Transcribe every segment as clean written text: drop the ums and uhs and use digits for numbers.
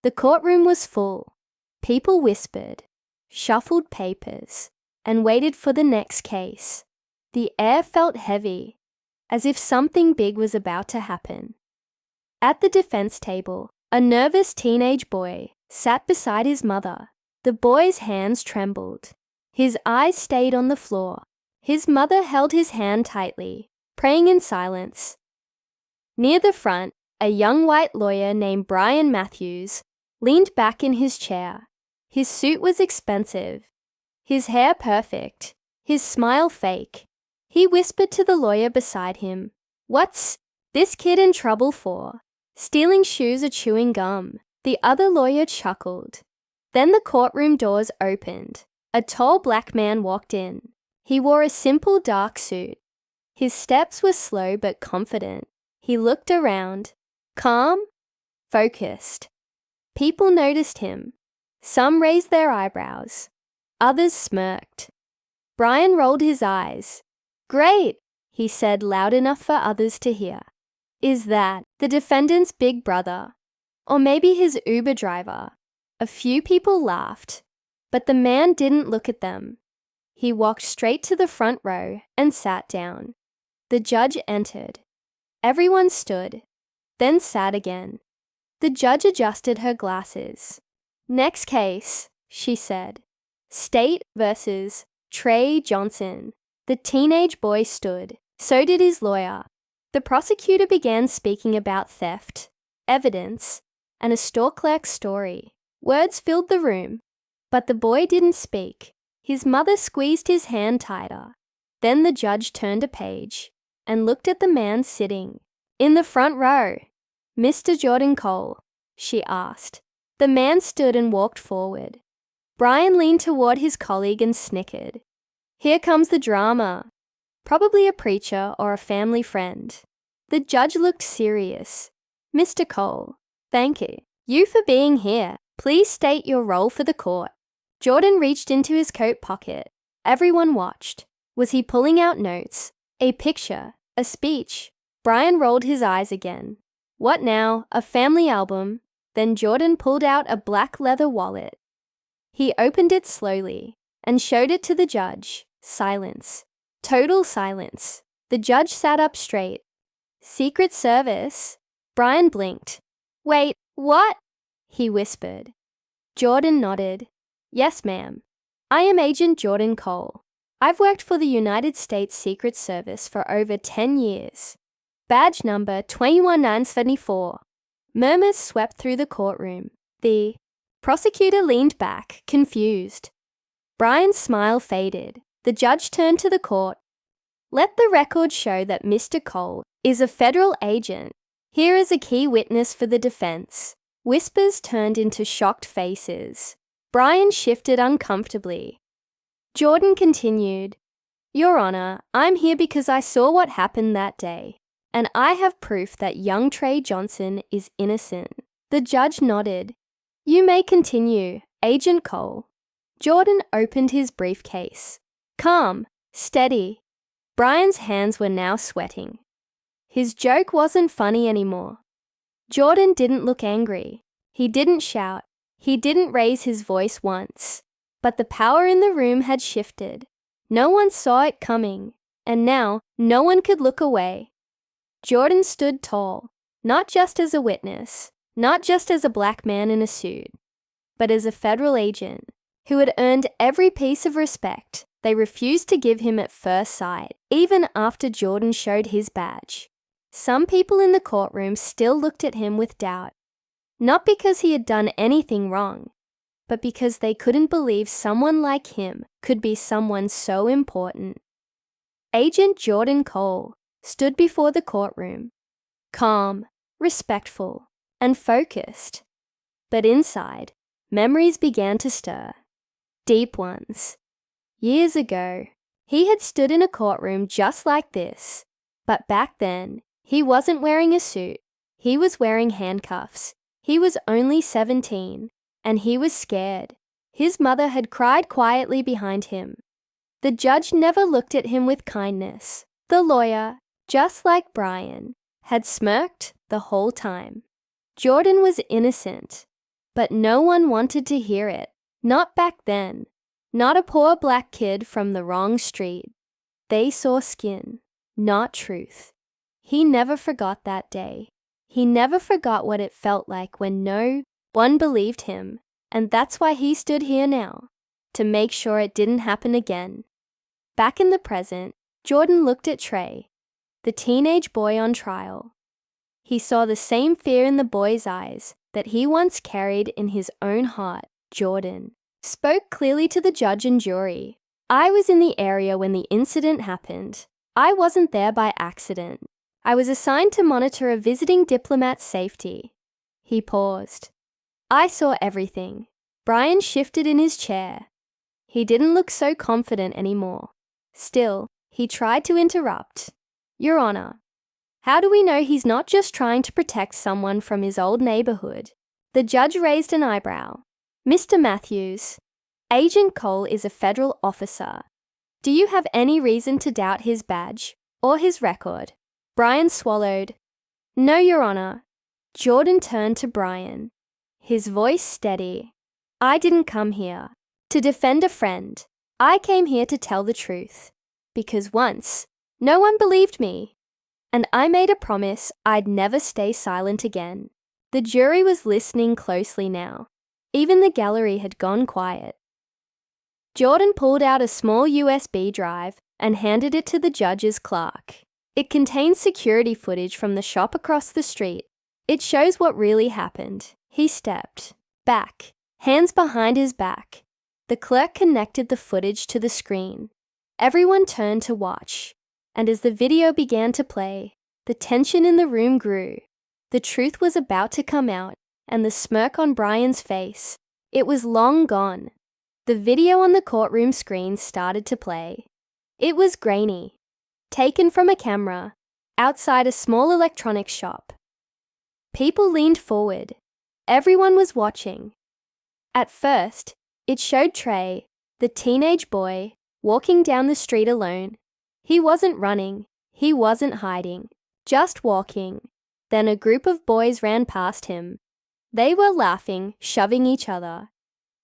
The courtroom was full. People whispered, shuffled papers, and waited for the next case. The air felt heavy, as if something big was about to happen. At the defense table, a nervous teenage boy sat beside his mother. The boy's hands trembled. His eyes stayed on the floor. His mother held his hand tightly, praying in silence. Near the front, a young white lawyer named Brian Matthews leaned back in his chair. His suit was expensive, his hair perfect, his smile fake. He whispered to the lawyer beside him, "What's this kid in trouble for? Stealing shoes or chewing gum?" The other lawyer chuckled. Then the courtroom doors opened. A tall black man walked in. He wore a simple dark suit. His steps were slow but confident. He looked around, calm, focused. People noticed him. Some raised their eyebrows. Others smirked. Brian rolled his eyes. "Great," he said loud enough for others to hear. "Is that the defendant's big brother? Or maybe his Uber driver?" A few people laughed, but the man didn't look at them. He walked straight to the front row and sat down. The judge entered. Everyone stood, then sat again. The judge adjusted her glasses. "Next case," she said. "State versus Trey Johnson." The teenage boy stood. So did his lawyer. The prosecutor began speaking about theft, evidence, and a store clerk's story. Words filled the room, but the boy didn't speak. His mother squeezed his hand tighter. Then the judge turned a page and looked at the man sitting in the front row. "Mr. Jordan Cole," she asked. The man stood and walked forward. Brian leaned toward his colleague and snickered. "Here comes the drama." Probably a preacher or a family friend. The judge looked serious. "Mr. Cole, thank you for being here. Please state your role for the court." Jordan reached into his coat pocket. Everyone watched. Was he pulling out notes? A picture? A speech? Brian rolled his eyes again. "What now? A family album?" Then Jordan pulled out a black leather wallet. He opened it slowly and showed it to the judge. Silence. Total silence. The judge sat up straight. "Secret Service?" Brian blinked. "Wait, what?" he whispered. Jordan nodded. "Yes, ma'am. I am Agent Jordan Cole. I've worked for the United States Secret Service for over 10 years. Badge number 21974. Murmurs swept through the courtroom. The prosecutor leaned back, confused. Brian's smile faded. The judge turned to the court. "Let the record show that Mr. Cole is a federal agent. Here is a key witness for the defense." Whispers turned into shocked faces. Brian shifted uncomfortably. Jordan continued, "Your Honor, I'm here because I saw what happened that day, and I have proof that young Trey Johnson is innocent." The judge nodded. "You may continue, Agent Cole." Jordan opened his briefcase. Calm, steady. Brian's hands were now sweating. His joke wasn't funny anymore. Jordan didn't look angry. He didn't shout. He didn't raise his voice once. But the power in the room had shifted. No one saw it coming, and now no one could look away. Jordan stood tall, not just as a witness, not just as a black man in a suit, but as a federal agent who had earned every piece of respect they refused to give him at first sight, even after Jordan showed his badge. Some people in the courtroom still looked at him with doubt, not because he had done anything wrong, but because they couldn't believe someone like him could be someone so important. Agent Jordan Cole stood before the courtroom, calm, respectful, and focused. But inside, memories began to stir, deep ones. Years ago, he had stood in a courtroom just like this, but back then, he wasn't wearing a suit. He was wearing handcuffs. He was only 17, and he was scared. His mother had cried quietly behind him. The judge never looked at him with kindness. The lawyer, just like Brian, had smirked the whole time. Jordan was innocent. But no one wanted to hear it. Not back then. Not a poor black kid from the wrong street. They saw skin, not truth. He never forgot that day. He never forgot what it felt like when no one believed him, and that's why he stood here now, to make sure it didn't happen again. Back in the present, Jordan looked at Trey, the teenage boy on trial. He saw the same fear in the boy's eyes that he once carried in his own heart. Jordan spoke clearly to the judge and jury. I was in the area when the incident happened. I wasn't there by accident. I was assigned to monitor a visiting diplomat's safety. He paused. I saw everything. Brian shifted in his chair. He didn't look so confident anymore. Still, he tried to interrupt. Your Honor, how do we know he's not just trying to protect someone from his old neighborhood? The judge raised an eyebrow. Mr. Matthews, Agent Cole is a federal officer. Do you have any reason to doubt his badge or his record? Brian swallowed. No, Your Honor. Jordan turned to Brian, his voice steady. I didn't come here to defend a friend. I came here to tell the truth. Because once, no one believed me. And I made a promise I'd never stay silent again. The jury was listening closely now. Even the gallery had gone quiet. Jordan pulled out a small USB drive and handed it to the judge's clerk. It contained security footage from the shop across the street. It shows what really happened. He stepped back, hands behind his back. The clerk connected the footage to the screen. Everyone turned to watch, and as the video began to play, the tension in the room grew. The truth was about to come out, and the smirk on Brian's face, it was long gone. The video on the courtroom screen started to play. It was grainy, taken from a camera, outside a small electronics shop. People leaned forward. Everyone was watching. At first, it showed Trey, the teenage boy, walking down the street alone. He wasn't running, he wasn't hiding, just walking. Then a group of boys ran past him. They were laughing, shoving each other.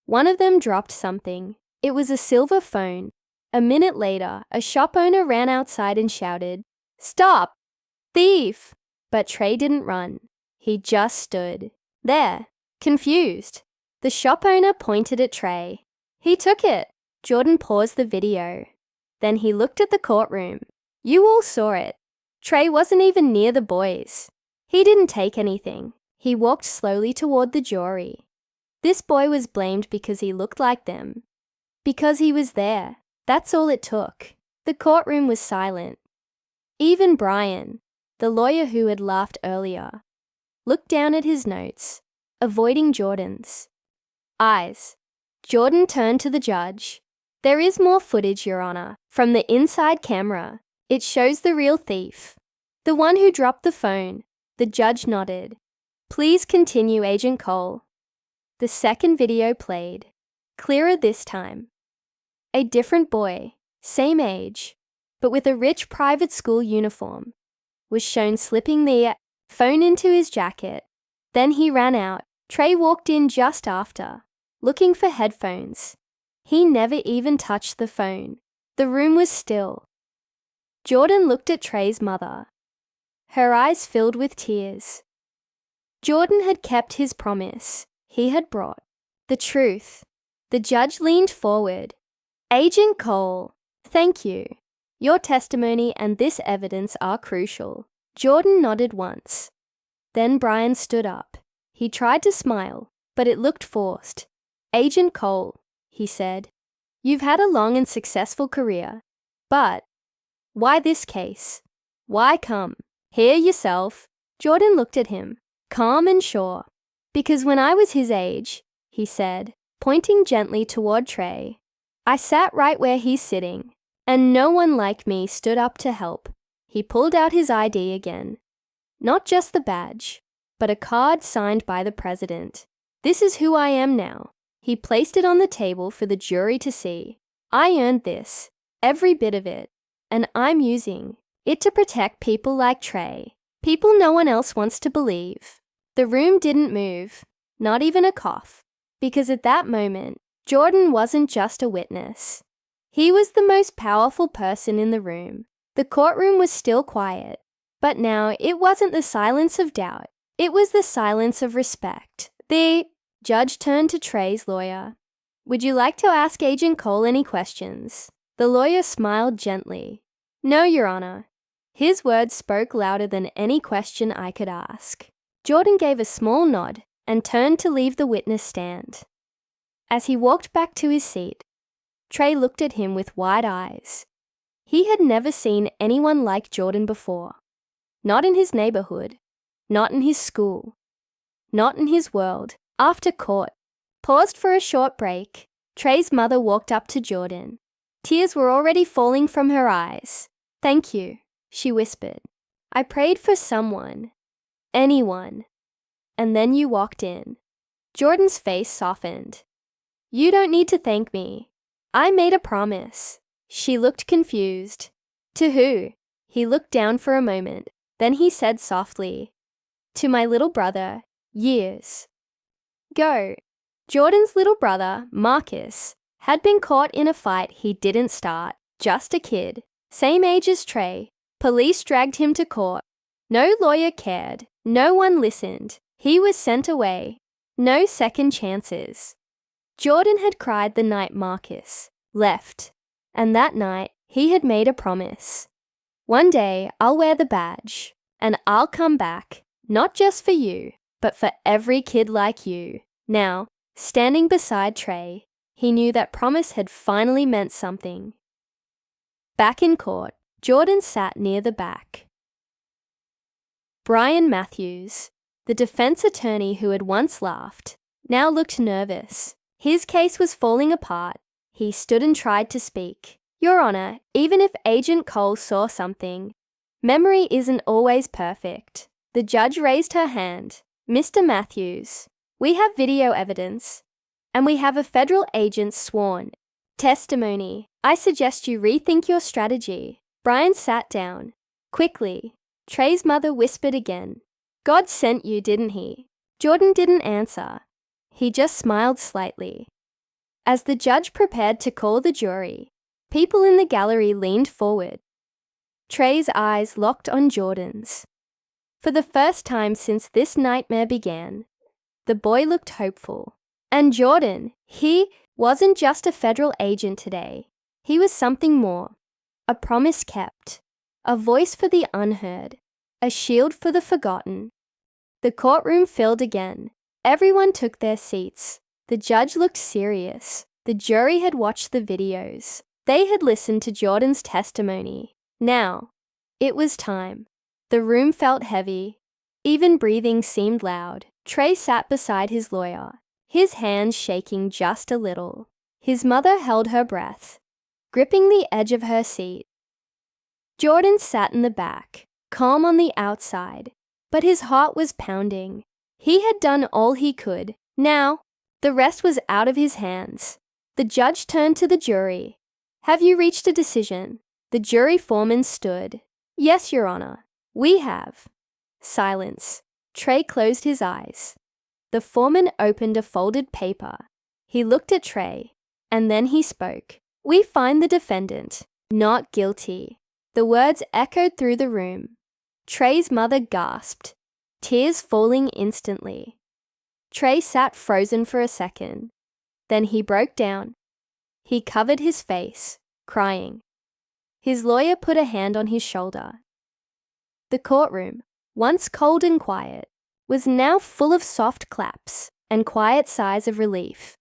One of them dropped something. It was a silver phone. A minute later, a shop owner ran outside and shouted, "Stop! Thief!" But Trey didn't run. He just stood there, confused. The shop owner pointed at Trey. He took it. Jordan paused the video. Then he looked at the courtroom. You all saw it. Trey wasn't even near the boys. He didn't take anything. He walked slowly toward the jury. This boy was blamed because he looked like them. Because he was there. That's all it took. The courtroom was silent. Even Brian, the lawyer who had laughed earlier, looked down at his notes, avoiding Jordan's eyes. Jordan turned to the judge. There is more footage, Your Honor, from the inside camera. It shows the real thief. The one who dropped the phone. The judge nodded. Please continue, Agent Cole. The second video played. Clearer this time. A different boy, same age, but with a rich private school uniform, was shown slipping the phone into his jacket. Then he ran out. Trey walked in just after, looking for headphones. He never even touched the phone. The room was still. Jordan looked at Trey's mother. Her eyes filled with tears. Jordan had kept his promise. He had brought the truth. The judge leaned forward. Agent Cole, thank you. Your testimony and this evidence are crucial. Jordan nodded once. Then Brian stood up. He tried to smile, but it looked forced. Agent Cole, he said, you've had a long and successful career. But why this case? Why come? Here yourself. Jordan looked at him, calm and sure. Because when I was his age, he said, pointing gently toward Trey, I sat right where he's sitting, and no one like me stood up to help. He pulled out his ID again. Not just the badge, but a card signed by the president. This is who I am now. He placed it on the table for the jury to see. I earned this, every bit of it, and I'm using it to protect people like Trey, people no one else wants to believe. The room didn't move. not even a cough, because at that moment, Jordan wasn't just a witness. He was the most powerful person in the room. The courtroom was still quiet, but now it wasn't the silence of doubt. It was the silence of respect. The judge turned to Trey's lawyer. "Would you like to ask Agent Cole any questions?" The lawyer smiled gently. "No, Your Honor." His words spoke louder than any question I could ask. Jordan gave a small nod and turned to leave the witness stand. As he walked back to his seat, Trey looked at him with wide eyes. He had never seen anyone like Jordan before. Not in his neighborhood, not in his school, not in his world. After court paused for a short break, Trey's mother walked up to Jordan. Tears were already falling from her eyes. "Thank you," she whispered. "I prayed for someone, anyone, and then you walked in." Jordan's face softened. "You don't need to thank me. I made a promise." She looked confused. "To who?" He looked down for a moment. Then he said softly, "To my little brother, Years." Go. Jordan's little brother, Marcus, had been caught in a fight he didn't start. Just a kid, same age as Trey. Police dragged him to court. No lawyer cared. No one listened. He was sent away. No second chances. Jordan had cried the night Marcus left, and that night he had made a promise. "One day I'll wear the badge, and I'll come back, not just for you, but for every kid like you." Now, standing beside Trey, he knew that promise had finally meant something. Back in court, Jordan sat near the back. Brian Matthews, the defense attorney who had once laughed, now looked nervous. His case was falling apart. He stood and tried to speak. "Your Honor, even if Agent Cole saw something, memory isn't always perfect." The judge raised her hand. "Mr. Matthews, we have video evidence, and we have a federal agent's sworn testimony. I suggest you rethink your strategy." Brian sat down. Quickly, Trey's mother whispered again. "God sent you, didn't he?" Jordan didn't answer. He just smiled slightly. As the judge prepared to call the jury, people in the gallery leaned forward. Trey's eyes locked on Jordan's. For the first time since this nightmare began, the boy looked hopeful. And Jordan, he wasn't just a federal agent today. He was something more. A promise kept, a voice for the unheard, a shield for the forgotten. The courtroom filled again. Everyone took their seats. The judge looked serious. The jury had watched the videos. They had listened to Jordan's testimony. Now, it was time. The room felt heavy. Even breathing seemed loud. Trey sat beside his lawyer, his hands shaking just a little. His mother held her breath, gripping the edge of her seat. Jordan sat in the back, calm on the outside, but his heart was pounding. He had done all he could. Now, the rest was out of his hands. The judge turned to the jury. "Have you reached a decision?" The jury foreman stood. "Yes, Your Honor, we have." Silence. Trey closed his eyes. The foreman opened a folded paper. He looked at Trey, and then he spoke. "We find the defendant not guilty." The words echoed through the room. Trey's mother gasped, tears falling instantly. Trey sat frozen for a second. Then he broke down. He covered his face, crying. His lawyer put a hand on his shoulder. The courtroom, once cold and quiet, was now full of soft claps and quiet sighs of relief.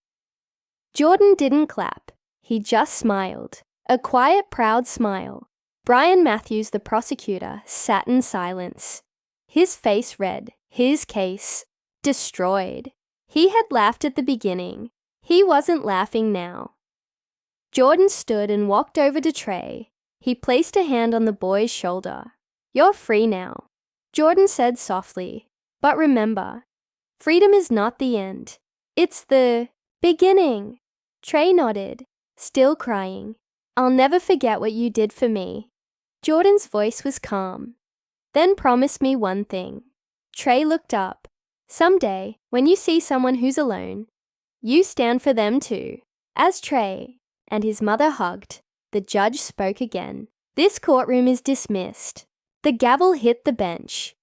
Jordan didn't clap. He just smiled, a quiet, proud smile. Brian Matthews, the prosecutor, sat in silence, his face red, his case destroyed. He had laughed at the beginning. He wasn't laughing now. Jordan stood and walked over to Trey. He placed a hand on the boy's shoulder. "You're free now," Jordan said softly. "But remember, freedom is not the end. It's the beginning." Trey nodded, still crying. "I'll never forget what you did for me." Jordan's voice was calm. "Then promise me one thing." Trey looked up, Someday, when you see someone who's alone, you stand for them too. As Trey and his mother hugged, the judge spoke again. This courtroom is dismissed. The gavel hit the bench.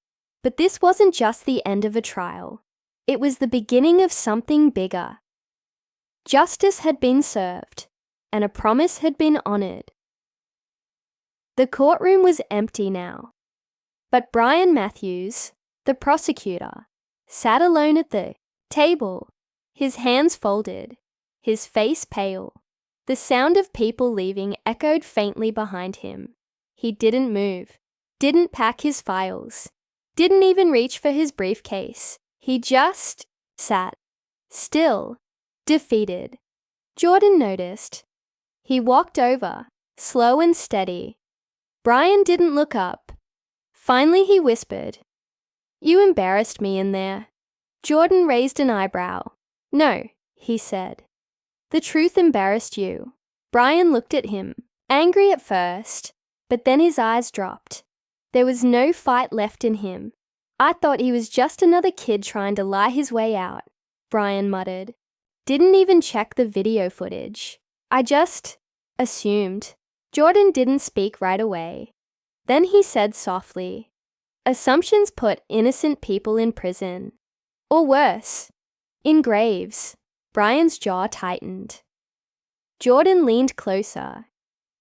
But this wasn't just the end of a trial. It was the beginning of something bigger. Justice had been served, and a promise had been honored. The courtroom was empty now. But Brian Matthews, the prosecutor, sat alone at the table, his hands folded, his face pale. The sound of people leaving echoed faintly behind him. He didn't move, didn't pack his files, didn't even reach for his briefcase. He just sat, still, defeated. Jordan noticed. He walked over, slow and steady. Brian didn't look up. Finally he whispered, "You embarrassed me in there." Jordan raised an eyebrow. "No," he said. "The truth embarrassed you." Brian looked at him, angry at first, but then his eyes dropped. There was no fight left in him. "I thought he was just another kid trying to lie his way out," Brian muttered. "Didn't even check the video footage. I just assumed." Jordan didn't speak right away. Then he said softly, "Assumptions put innocent people in prison. Or worse, in graves." Brian's jaw tightened. Jordan leaned closer.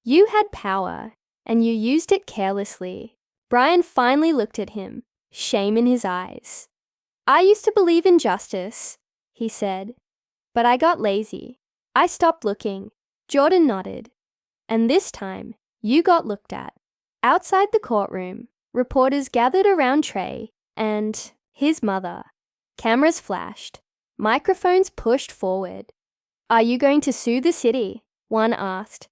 "You had power, and you used it carelessly." Brian finally looked at him, shame in his eyes. "I used to believe in justice," he said, "but I got lazy. I stopped looking." Jordan nodded. "And this time, you got looked at." Outside the courtroom, reporters gathered around Trey and his mother. Cameras flashed. Microphones pushed forward. "Are you going to sue the city?" one asked.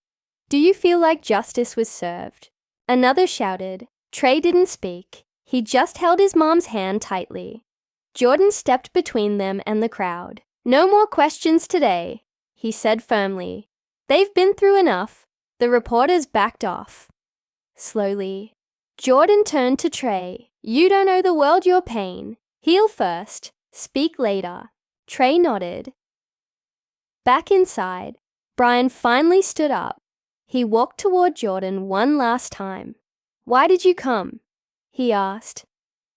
"Do you feel like justice was served?" Another shouted. Trey didn't speak. He just held his mom's hand tightly. Jordan stepped between them and the crowd. "No more questions today," he said firmly. "They've been through enough." The reporters backed off. Slowly, Jordan turned to Trey. "You don't owe the world your pain. Heal first, speak later." Trey nodded. Back inside, Brian finally stood up. He walked toward Jordan one last time. "Why did you come?" he asked.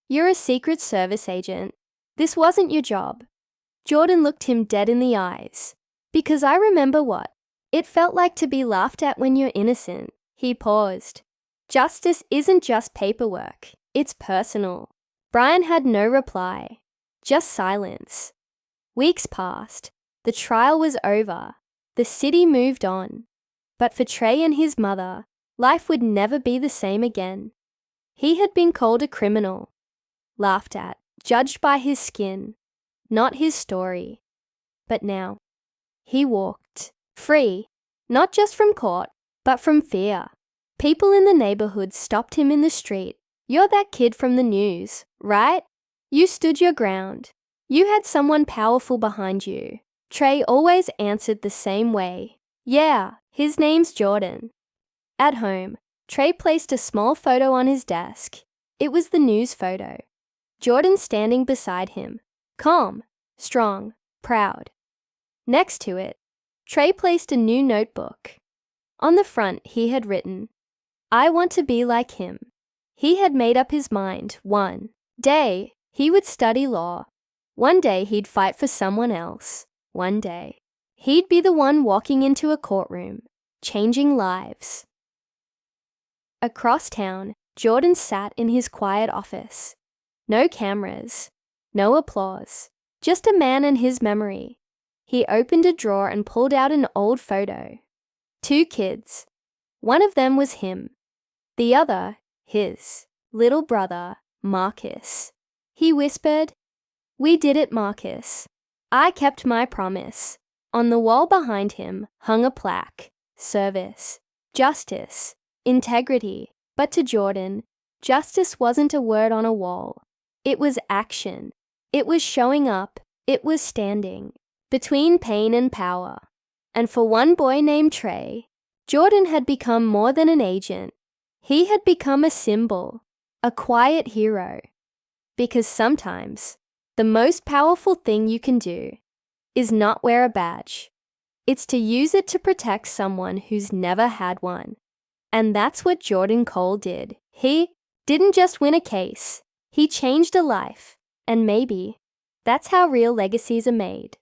"You're a Secret Service agent. This wasn't your job." Jordan looked him dead in the eyes. "Because I remember what it felt like to be laughed at when you're innocent." He paused. "Justice isn't just paperwork. It's personal." Brian had no reply, just silence. Weeks passed. The trial was over. The city moved on. But for Trey and his mother, life would never be the same again. He had been called a criminal, laughed at, judged by his skin, not his story. But now, he walked, free, not just from court, but from fear. People in the neighborhood stopped him in the street. "You're that kid from the news, right? You stood your ground. You had someone powerful behind you." Trey always answered the same way. "Yeah, his name's Jordan." At home, Trey placed a small photo on his desk. It was the news photo. Jordan standing beside him, calm, strong, proud. Next to it, Trey placed a new notebook. On the front, he had written, "I want to be like him." He had made up his mind. One day, he would study law. One day, he'd fight for someone else. One day, he'd be the one walking into a courtroom, changing lives. Across town, Jordan sat in his quiet office. No cameras, no applause, just a man and his memory. He opened a drawer and pulled out an old photo. 2 kids. One of them was him. The other, his little brother, Marcus. He whispered, "We did it, Marcus. I kept my promise." On the wall behind him hung a plaque. Service, justice, integrity. But to Jordan, justice wasn't a word on a wall. It was action. It was showing up. It was standing between pain and power. And for one boy named Trey, Jordan had become more than an agent. He had become a symbol, a quiet hero. Because sometimes The most powerful thing you can do is not wear a badge. It's to use it to protect someone who's never had one. And that's what Jordan Cole did. He didn't just win a case, he changed a life. And maybe that's how real legacies are made.